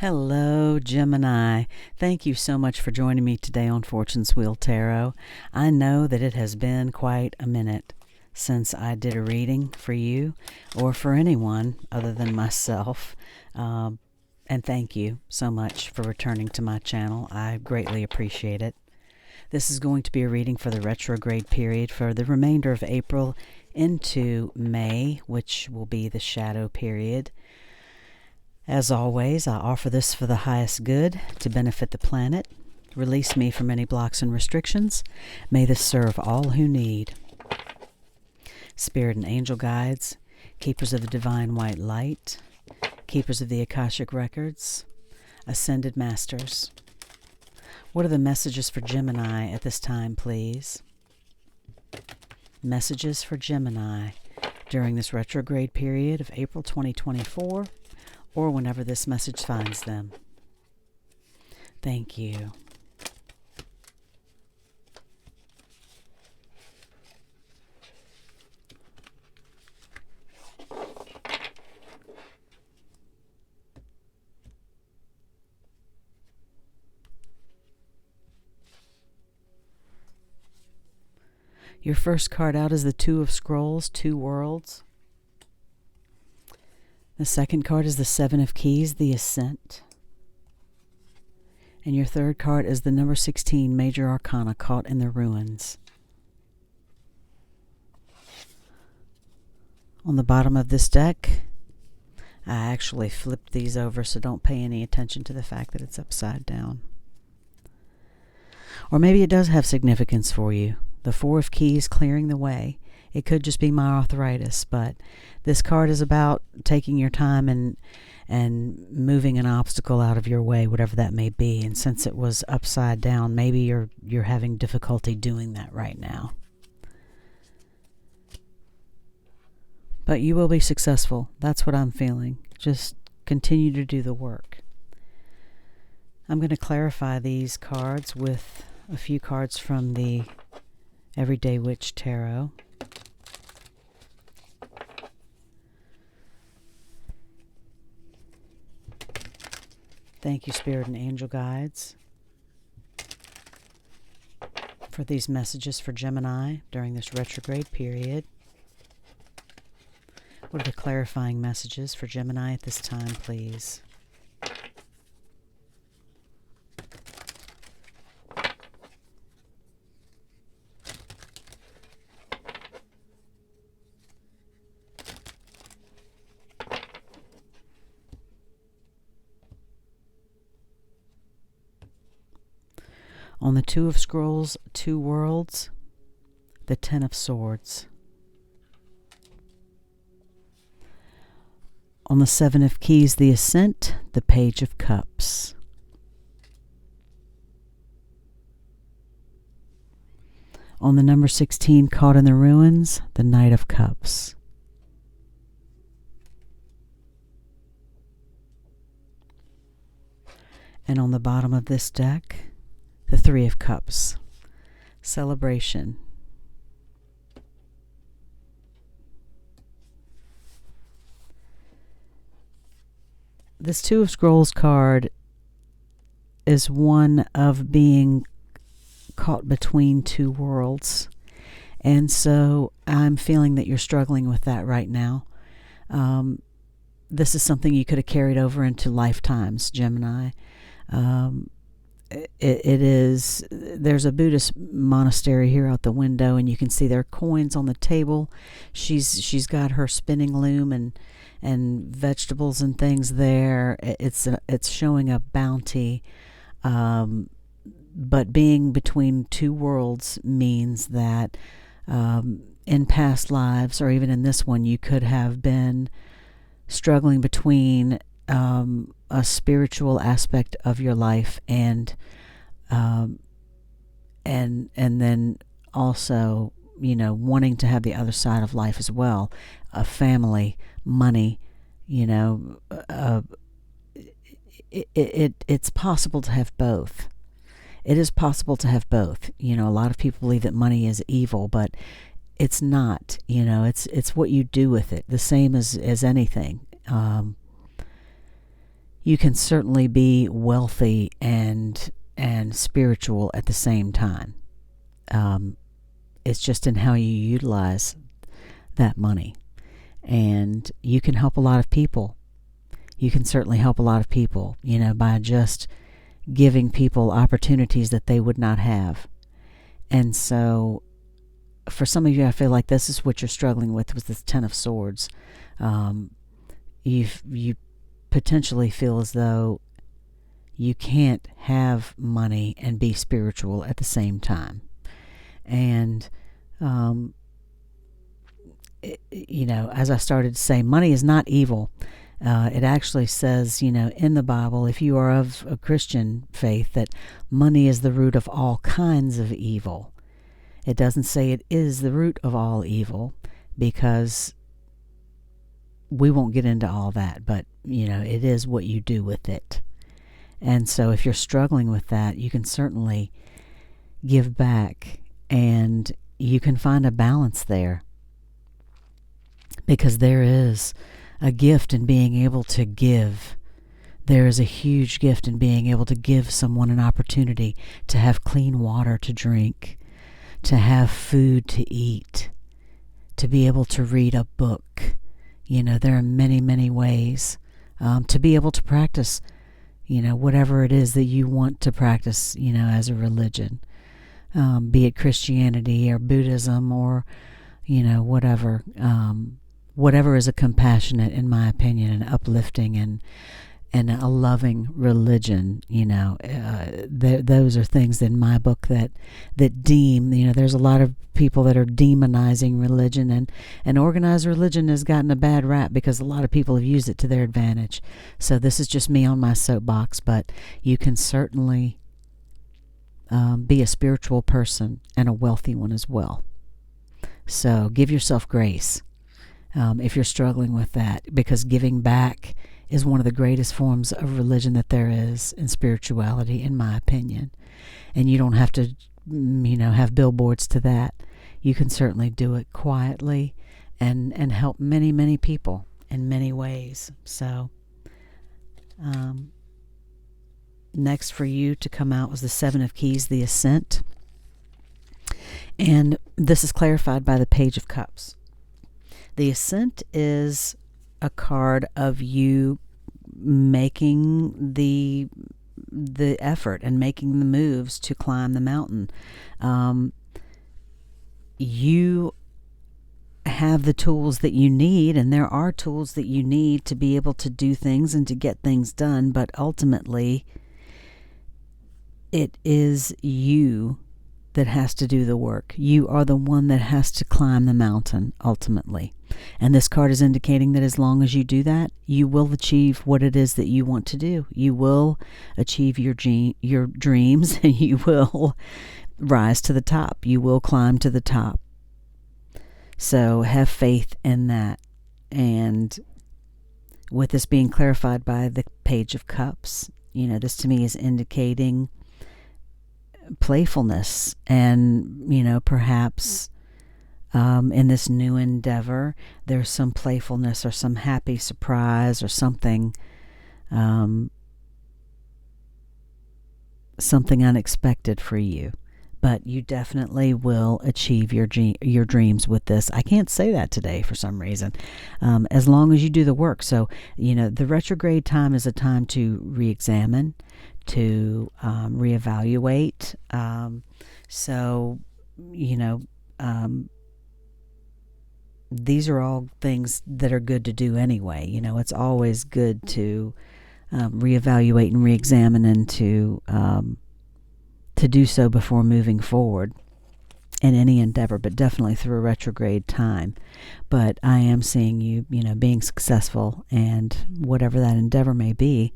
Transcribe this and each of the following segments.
Hello, Gemini. Thank you so much for joining me today on Fortune's Wheel Tarot. I know that it has been quite a minute since I did a reading for you or for anyone other than myself. And thank you so much for returning to my channel. I greatly appreciate it. This is going to be a reading for the retrograde period for the remainder of April into May, which will be the shadow period. As always, I offer this for the highest good, to benefit the planet. Release me from any blocks and restrictions. May this serve all who need. Spirit and angel guides, keepers of the divine white light, keepers of the Akashic records, ascended masters. What are the messages for Gemini at this time, please? Messages for Gemini during this retrograde period of April 2024. Or whenever this message finds them. Thank you. Your first card out is the Two of Scrolls, Two Worlds. The second card is the Seven of Keys, the Ascent. And your third card is the number 16, Major Arcana, Caught in the Ruins. On the bottom of this deck, I actually flipped these over, so don't pay any attention to the fact that it's upside down. Or maybe it does have significance for you. The Four of Keys, clearing the way. It could just be my arthritis, but this card is about taking your time and moving an obstacle out of your way, whatever that may be. And since it was upside down, maybe you're having difficulty doing that right now. But you will be successful. That's what I'm feeling. Just continue to do the work. I'm going to clarify these cards with a few cards from the Everyday Witch Tarot. Thank you, Spirit and Angel Guides, for these messages for Gemini during this retrograde period. What are the clarifying messages for Gemini at this time, please? On the Two of Scrolls, Two Worlds, the Ten of Swords. On the Seven of Keys, the Ascent, the Page of Cups. On the number 16, Caught in the Ruins, the Knight of Cups. And on the bottom of this deck, the Three of Cups, celebration. This Two of Scrolls card is one of being caught between two worlds. And so I'm feeling that you're struggling with that right now. This is something you could have carried over into lifetimes, Gemini. There's a Buddhist monastery here out the window, and you can see there are coins on the table. She's got her spinning loom and vegetables and things there. It's showing a bounty, but being between two worlds means that in past lives, or even in this one, you could have been struggling between a spiritual aspect of your life and then also, wanting to have the other side of life as well, a family, money, it's possible to have both. It is possible to have both. A lot of people believe that money is evil, but it's not. It's what you do with it. The same as anything. you can certainly be wealthy and spiritual at the same time. It's just in how you utilize that money. And you can help a lot of people. You can certainly help a lot of people, by just giving people opportunities that they would not have. And so for some of you, I feel like this is what you're struggling with this Ten of Swords. You potentially feel as though you can't have money and be spiritual at the same time. And, as I started to say, money is not evil. It actually says, in the Bible, if you are of a Christian faith, that money is the root of all kinds of evil. It doesn't say it is the root of all evil, because we won't get into all that, but, it is what you do with it. And so if you're struggling with that, you can certainly give back, and you can find a balance there, because there is a gift in being able to give. There is a huge gift in being able to give someone an opportunity to have clean water to drink, to have food to eat, to be able to read a book. There are many, many ways to be able to practice, whatever it is that you want to practice, as a religion, be it Christianity or Buddhism or, whatever. Whatever is a compassionate, in my opinion, and uplifting and a loving religion, those are things in my book that deem, there's a lot of people that are demonizing religion, and organized religion has gotten a bad rap because a lot of people have used it to their advantage. So this is just me on my soapbox, but you can certainly be a spiritual person and a wealthy one as well. So give yourself grace. If you're struggling with that, because giving back is one of the greatest forms of religion that there is in spirituality, in my opinion. And you don't have to, have billboards to that. You can certainly do it quietly and help many, many people in many ways. So next for you to come out was the Seven of Keys, the Ascent. And this is clarified by the Page of Cups. The Ascent is a card of you making the effort and making the moves to climb the mountain. You have the tools that you need, and there are tools that you need to be able to do things and to get things done, but ultimately it is you that has to do the work. You are the one that has to climb the mountain ultimately. And this card is indicating that as long as you do that, you will achieve what it is that you want to do. You will achieve your dreams, and you will rise to the top. You will climb to the top. So have faith in that. And with this being clarified by the Page of Cups, this to me is indicating playfulness and, perhaps in this new endeavor, there's some playfulness or some happy surprise or something unexpected for you. But you definitely will achieve your dreams with this. I can't say that today for some reason, as long as you do the work. So, the retrograde time is a time to re-examine, to reevaluate. These are all things that are good to do anyway. It's always good to reevaluate and reexamine, and to do so before moving forward in any endeavor, but definitely through a retrograde time. But I am seeing you, being successful, and whatever that endeavor may be.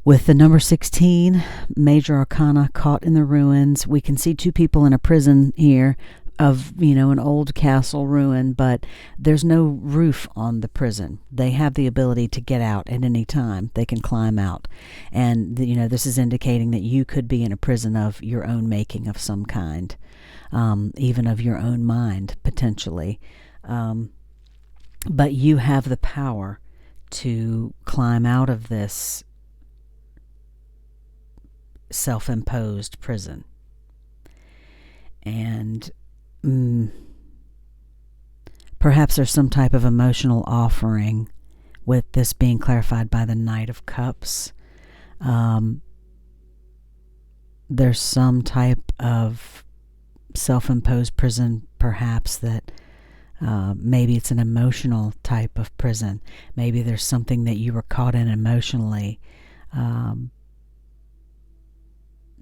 With the number 16, Major Arcana, Caught in the Ruins, we can see two people in a prison here of, an old castle ruin, but there's no roof on the prison. They have the ability to get out at any time. They can climb out. And, this is indicating that you could be in a prison of your own making of some kind, even of your own mind, potentially. But you have the power to climb out of this self-imposed prison. And perhaps there's some type of emotional offering with this being clarified by the Knight of Cups. There's some type of self-imposed prison, perhaps, that maybe it's an emotional type of prison. Maybe there's something that you were caught in emotionally,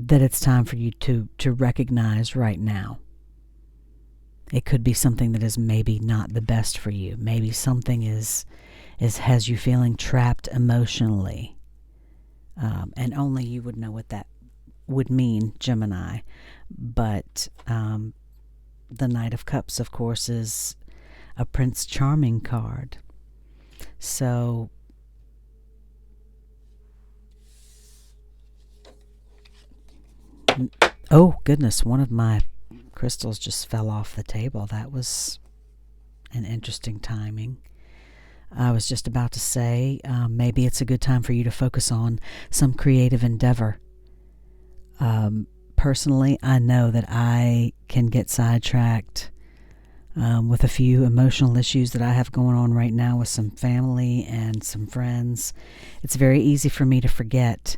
that it's time for you to recognize right now. It could be something that is maybe not the best for you. Maybe something has you feeling trapped emotionally, and only you would know what that would mean, Gemini. But the Knight of Cups, of course, is a Prince Charming card. So oh goodness, one of my crystals just fell off the table. That was an interesting timing. I was just about to say, maybe it's a good time for you to focus on some creative endeavor. Personally, I know that I can get sidetracked with a few emotional issues that I have going on right now with some family and some friends. It's very easy for me to forget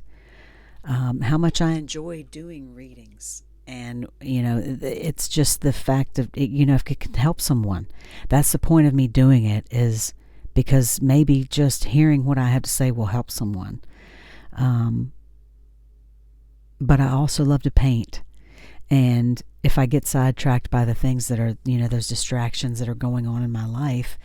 how much I enjoy doing readings. And, it's just the fact of, if it can help someone. That's the point of me doing it, is because maybe just hearing what I have to say will help someone. But I also love to paint. And if I get sidetracked by the things that are, those distractions that are going on in my life,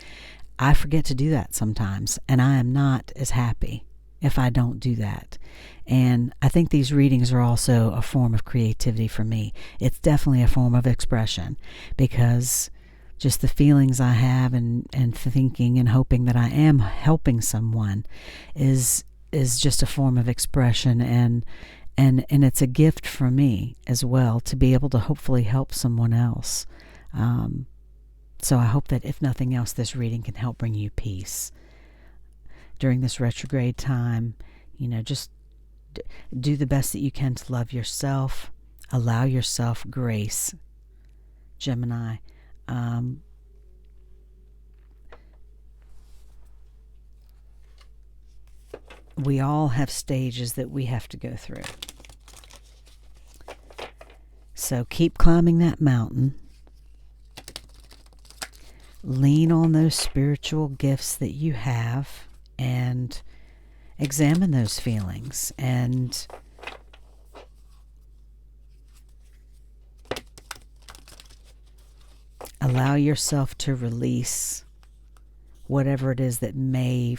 I forget to do that sometimes. And I am not as happy if I don't do that. And I think these readings are also a form of creativity for me. It's definitely a form of expression, because just the feelings I have and thinking and hoping that I am helping someone is just a form of expression, and it's a gift for me as well to be able to hopefully help someone else. So I hope that if nothing else, this reading can help bring you peace during this retrograde time. Just do the best that you can to love yourself. Allow yourself grace, Gemini. We all have stages that we have to go through. So keep climbing that mountain. Lean on those spiritual gifts that you have and examine those feelings, and allow yourself to release whatever it is that may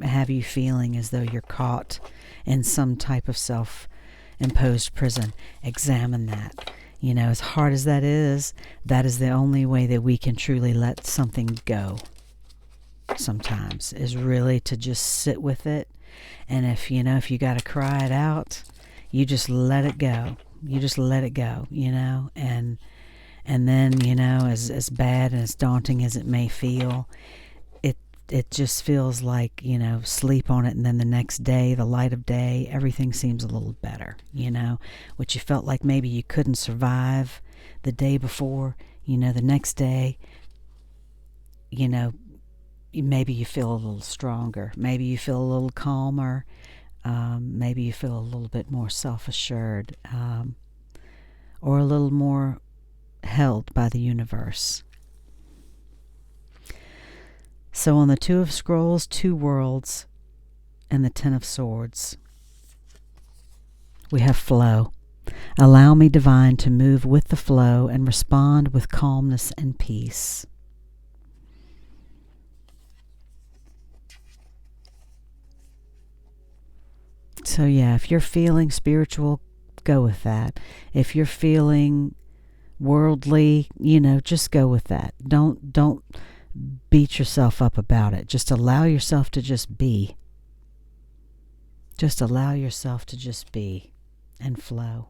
have you feeling as though you're caught in some type of self-imposed prison. Examine that. As hard as that is the only way that we can truly let something go sometimes, is really to just sit with it. And if you got to cry it out, you just let it go. You just let it go, and then, as bad and as daunting as it may feel, it just feels like, sleep on it, and then the next day, the light of day, everything seems a little better, what you felt like maybe you couldn't survive the day before, the next day, maybe you feel a little stronger, maybe you feel a little calmer, maybe you feel a little bit more self-assured, or a little more held by the universe. So on the Two of Scrolls, Two Worlds, and the Ten of Swords, we have flow. Allow me, divine, to move with the flow and respond with calmness and peace. So yeah, if you're feeling spiritual, go with that. If you're feeling worldly, just go with that. Don't beat yourself up about it. Just allow yourself to just be. Just allow yourself to just be and flow.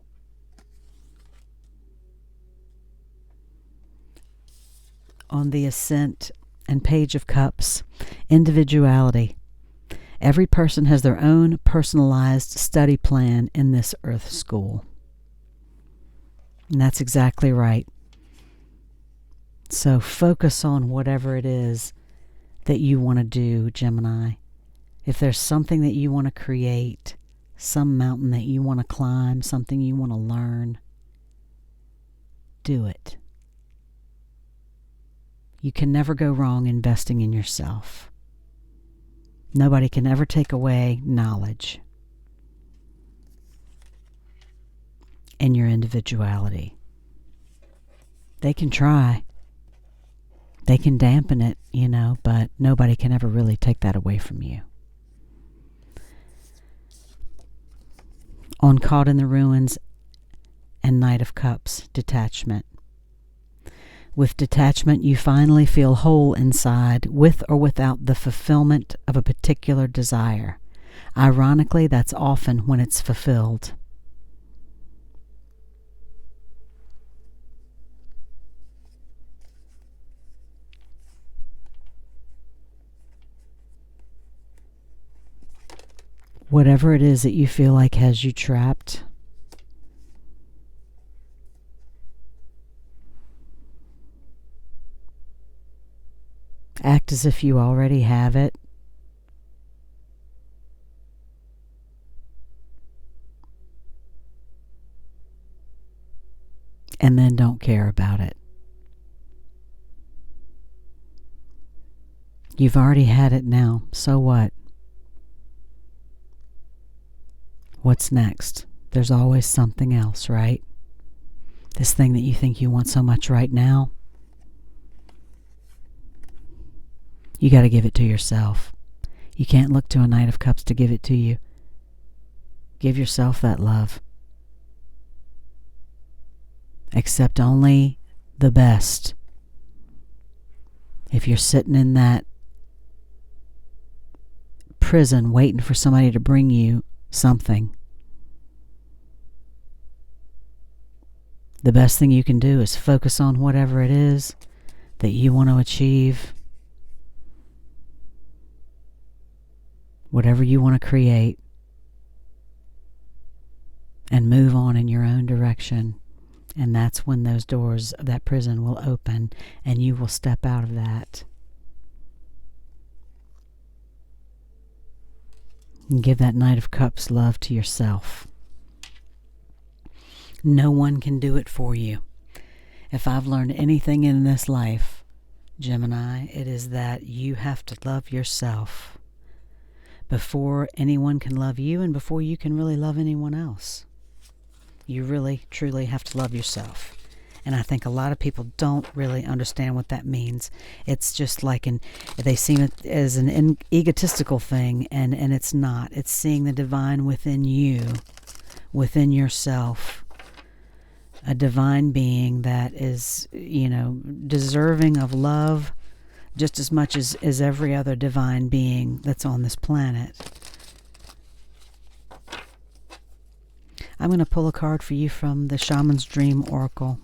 On the ascent and Page of Cups, individuality. Every person has their own personalized study plan in this Earth school. And that's exactly right. So focus on whatever it is that you want to do, Gemini. If there's something that you want to create, some mountain that you want to climb, something you want to learn, do it. You can never go wrong investing in yourself. Nobody can ever take away knowledge and your individuality. They can try. They can dampen it, but nobody can ever really take that away from you. On Caught in the Ruins and Knight of Cups, detachment. With detachment, you finally feel whole inside, with or without the fulfillment of a particular desire. Ironically, that's often when it's fulfilled. Whatever it is that you feel like has you trapped, act as if you already have it. And then don't care about it. You've already had it now, so what? What's next? There's always something else, right? This thing that you think you want so much right now, you got to give it to yourself. You can't look to a Knight of Cups to give it to you. Give yourself that love. Accept only the best. If you're sitting in that prison waiting for somebody to bring you something, the best thing you can do is focus on whatever it is that you want to achieve, whatever you want to create, and move on in your own direction. And that's when those doors of that prison will open and you will step out of that. And give that Knight of Cups love to yourself. No one can do it for you. If I've learned anything in this life, Gemini, it is that you have to love yourself before anyone can love you and before you can really love anyone else. You really, truly have to love yourself. And I think a lot of people don't really understand what that means. It's just like they see it as an egotistical thing, and it's not. It's seeing the divine within you, within yourself. A divine being that is, deserving of love just as much as every other divine being that's on this planet. I'm going to pull a card for you from the Shaman's Dream Oracle.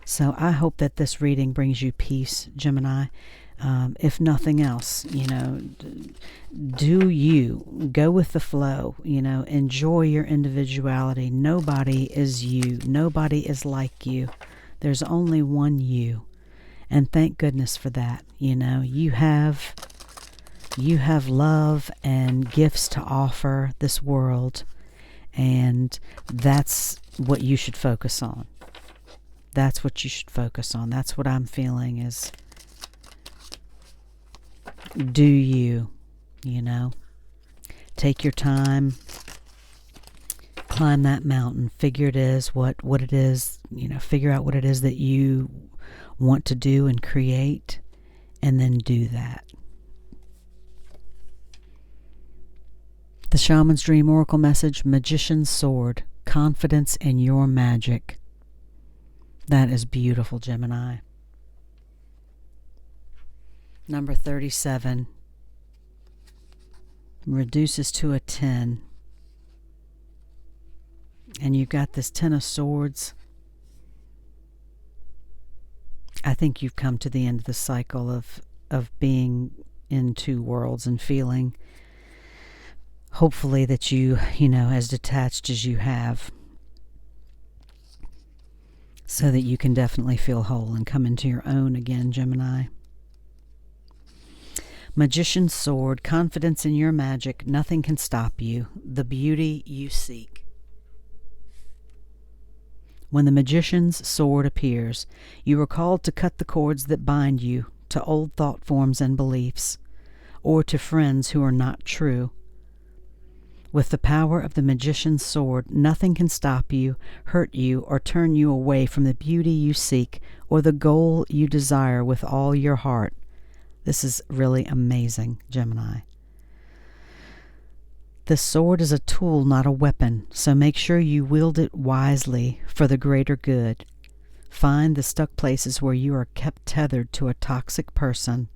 So I hope that this reading brings you peace, Gemini. If nothing else, do you. Go with the flow, enjoy your individuality. Nobody is you. Nobody is like you. There's only one you. And thank goodness for that. You have love and gifts to offer this world. And that's what you should focus on. That's what you should focus on. That's what I'm feeling is, do you, take your time, climb that mountain, figure it is what it is, figure out what it is that you want to do and create, and then do that. The Shaman's Dream Oracle message, Magician's Sword, confidence in your magic. That is beautiful, Gemini. Number 37 reduces to a 10. And you've got this 10 of Swords. I think you've come to the end of the cycle of of being in two worlds and feeling, hopefully, that you know, as detached as you have, so that you can definitely feel whole and come into your own again, Gemini. Magician's sword, confidence in your magic, nothing can stop you, the beauty you seek. When the magician's sword appears, you are called to cut the cords that bind you to old thought forms and beliefs, or to friends who are not true. With the power of the magician's sword, nothing can stop you, hurt you, or turn you away from the beauty you seek or the goal you desire with all your heart. This is really amazing, Gemini. The sword is a tool, not a weapon, so make sure you wield it wisely for the greater good. Find the stuck places where you are kept tethered to a toxic person,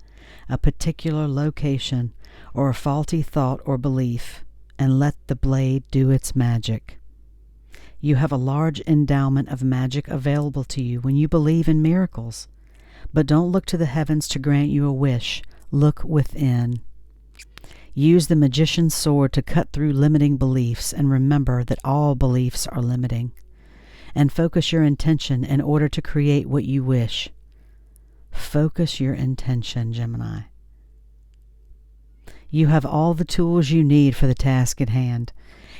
a particular location, or a faulty thought or belief, and let the blade do its magic. You have a large endowment of magic available to you when you believe in miracles. But don't look to the heavens to grant you a wish. Look within. Use the magician's sword to cut through limiting beliefs, and remember that all beliefs are limiting. And focus your intention in order to create what you wish. Focus your intention, Gemini. You have all the tools you need for the task at hand.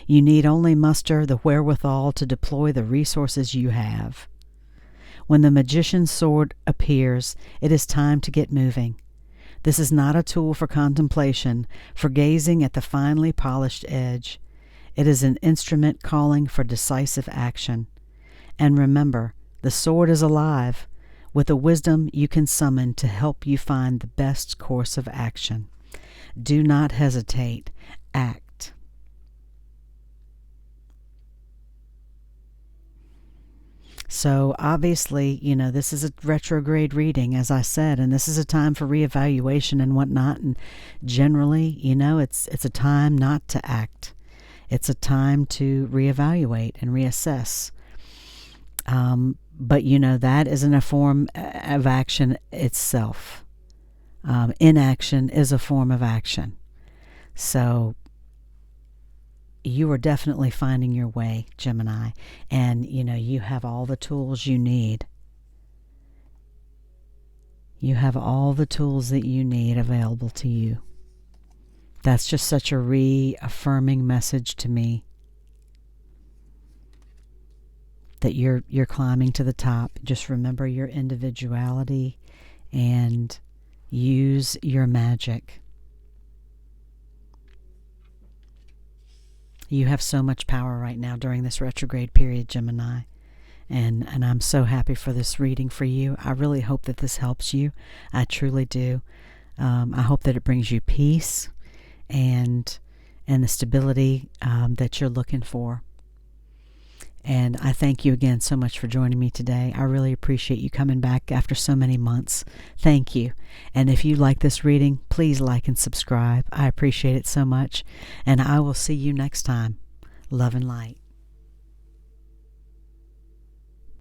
You need only muster the wherewithal to deploy the resources you have. When the magician's sword appears, it is time to get moving. This is not a tool for contemplation, for gazing at the finely polished edge. It is an instrument calling for decisive action. And remember, the sword is alive, with the wisdom you can summon to help you find the best course of action. Do not hesitate. Act. So obviously, this is a retrograde reading, as I said, and this is a time for reevaluation and whatnot. And generally, it's a time not to act. It's a time to reevaluate and reassess. But that isn't a form of action itself. Inaction is a form of action. So you are definitely finding your way, Gemini, and you have all the tools you need. You have all the tools that you need available to you. That's just such a reaffirming message to me, that you're climbing to the top. Just remember your individuality and use your magic. You have so much power right now during this retrograde period, Gemini. And I'm so happy for this reading for you. I really hope that this helps you. I truly do. I hope that it brings you peace and the stability that you're looking for. And I thank you again so much for joining me today. I really appreciate you coming back after so many months. Thank you. And if you like this reading, please like and subscribe. I appreciate it so much. And I will see you next time. Love and light.